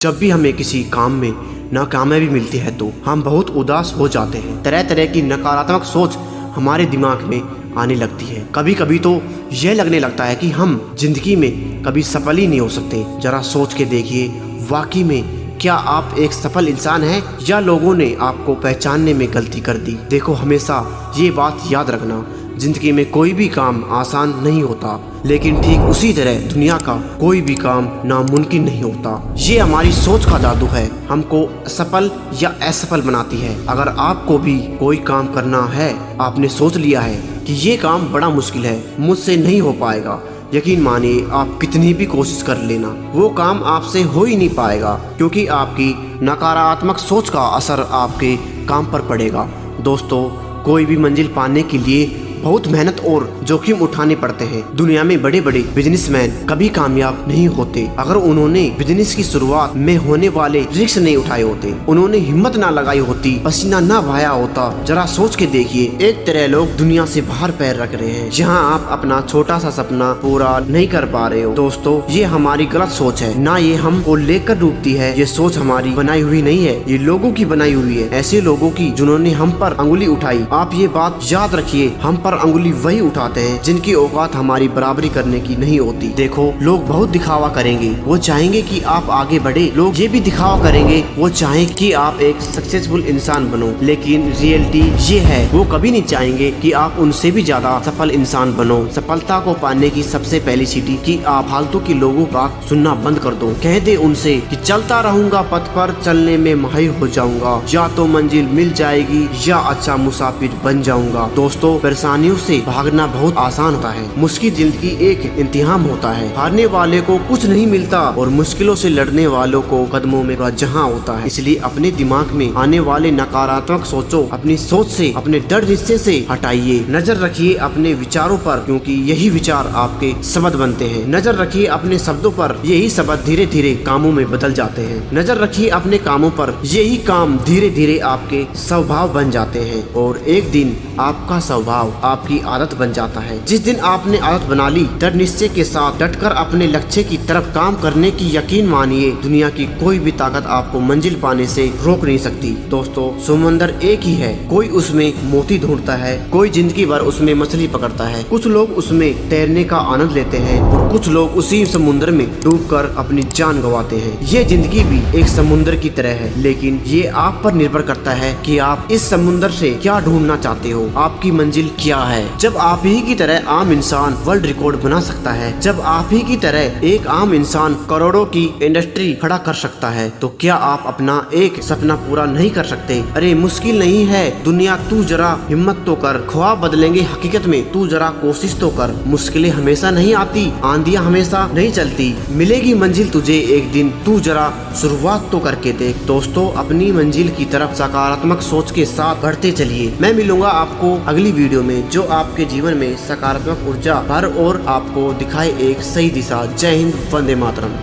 जब भी हमें किसी काम में नाकामयाबी मिलती है तो हम बहुत उदास हो जाते हैं। तरह तरह की नकारात्मक सोच हमारे दिमाग में आने लगती है। कभी कभी तो यह लगने लगता है कि हम जिंदगी में कभी सफल ही नहीं हो सकते। जरा सोच के देखिए, वाकई में क्या आप एक सफल इंसान हैं या लोगों ने आपको पहचानने में गलती कर दी। देखो, हमेशा ये बात याद रखना, जिंदगी में कोई भी काम आसान नहीं होता, लेकिन ठीक उसी तरह दुनिया का कोई भी काम नामुमकिन नहीं होता। ये हमारी सोच का जादू है, हमको सफल या असफल बनाती है। अगर आपको भी कोई काम करना है, आपने सोच लिया है कि ये काम बड़ा मुश्किल है, मुझसे नहीं हो पाएगा, यकीन मानिए आप कितनी भी कोशिश कर लेना, वो काम आपसे हो ही नहीं पाएगा, क्योंकि आपकी नकारात्मक सोच का असर आपके काम पर पड़ेगा। दोस्तों, कोई भी मंजिल पाने के लिए बहुत मेहनत और जोखिम उठाने पड़ते हैं। दुनिया में बड़े बड़े बिजनेसमैन कभी कामयाब नहीं होते अगर उन्होंने बिजनेस की शुरुआत में होने वाले रिस्क नहीं उठाए होते, उन्होंने हिम्मत ना लगाई होती, पसीना ना बहाया होता। जरा सोच के देखिए, एक तरह लोग दुनिया से बाहर पैर रख रहे हैं जहां आप अपना छोटा सा सपना पूरा नहीं कर पा रहे हो। दोस्तों, ये हमारी गलत सोच है ना, ये हमको लेकर डूबती है। ये सोच हमारी बनाई हुई नहीं है, ये लोगों की बनाई हुई है, ऐसे लोगों की जिन्होंने हम पर अंगुली उठाई। आप ये बात याद रखिए, हम पर अंगुली वही उठाते हैं जिनकी औकात हमारी बराबरी करने की नहीं होती। देखो, लोग बहुत दिखावा करेंगे, वो चाहेंगे कि आप आगे बढ़े। लोग ये भी दिखावा करेंगे, वो चाहें कि आप एक सक्सेसफुल इंसान बनो, लेकिन रियलिटी ये है, वो कभी नहीं चाहेंगे कि आप उनसे भी ज्यादा सफल इंसान बनो। सफलता को पाने की सबसे पहली सीढ़ी कि आप फालतू के लोगों का सुनना बंद कर दो। कह दे उनसे कि चलता रहूंगा पथ पर, चलने में माहिर हो जाऊंगा, या तो मंजिल मिल जाएगी या अच्छा मुसाफिर बन जाऊंगा। दोस्तों, परेशानियों से भागना बहुत आसान होता है, मुश्किल जिंदगी एक इम्तिहान होता है। हारने वाले को कुछ नहीं मिलता और मुश्किलों से लड़ने वालों को कदमों में जहां होता है। इसलिए अपने दिमाग में आने वाले नकारात्मक सोचो अपनी सोच से, अपने डर हिस्से से हटाइए। नजर रखिए अपने विचारों पर, क्योंकि यही विचार आपके शब्द बनते हैं। नजर रखिए अपने शब्दों पर, यही शब्द धीरे धीरे कामों में बदल जाते हैं। नजर रखिए अपने कामों पर, यही काम धीरे धीरे आपके स्वभाव बन जाते हैं, और एक दिन आपका स्वभाव आपकी आदत बन जाता है। जिस दिन आपने आदत बना ली, दृढ़ निश्चय के साथ डटकर अपने लक्ष्य की तरफ काम करने की, यकीन मानिए दुनिया की कोई भी ताकत आपको मंजिल पाने से रोक नहीं सकती। दोस्तों, समंदर एक ही है, कोई उसमें मोती ढूंढता है, कोई जिंदगी भर उसमें मछली पकड़ता है। कुछ लोग उसमें तैरने का आनंद लेते हैं और कुछ लोग उसी समुद्र में डूबकर अपनी जान गंवाते हैं। ये जिंदगी भी एक समुद्र की तरह है, लेकिन ये आप पर निर्भर करता है कि आप इस समुद्र से क्या ढूंढना चाहते हो, आपकी मंजिल क्या है। जब आप ही की तरह आम इंसान वर्ल्ड रिकॉर्ड बना सकता है, जब आप ही की तरह एक आम इंसान करोड़ों की इंडस्ट्री खड़ा कर सकता है, तो क्या आप अपना एक सपना पूरा नहीं कर सकते? अरे मुश्किल नहीं है दुनिया, तू जरा हिम्मत तो कर, ख्वाब बदलेंगे हकीकत में, तू जरा कोशिश तो कर। मुश्किलें हमेशा नहीं आती, आंधियां हमेशा नहीं चलती, मिलेगी मंजिल तुझे एक दिन, तू जरा शुरुआत तो करके देख। दोस्तों, अपनी मंजिल की तरफ सकारात्मक सोच के साथ बढ़ते चलिए। मैं मिलूंगा आपको अगली वीडियो में, जो आपके जीवन में सकारात्मक ऊर्जा भर और आपको दिखाए एक सही दिशा। जय हिंद, वंदे मातरम।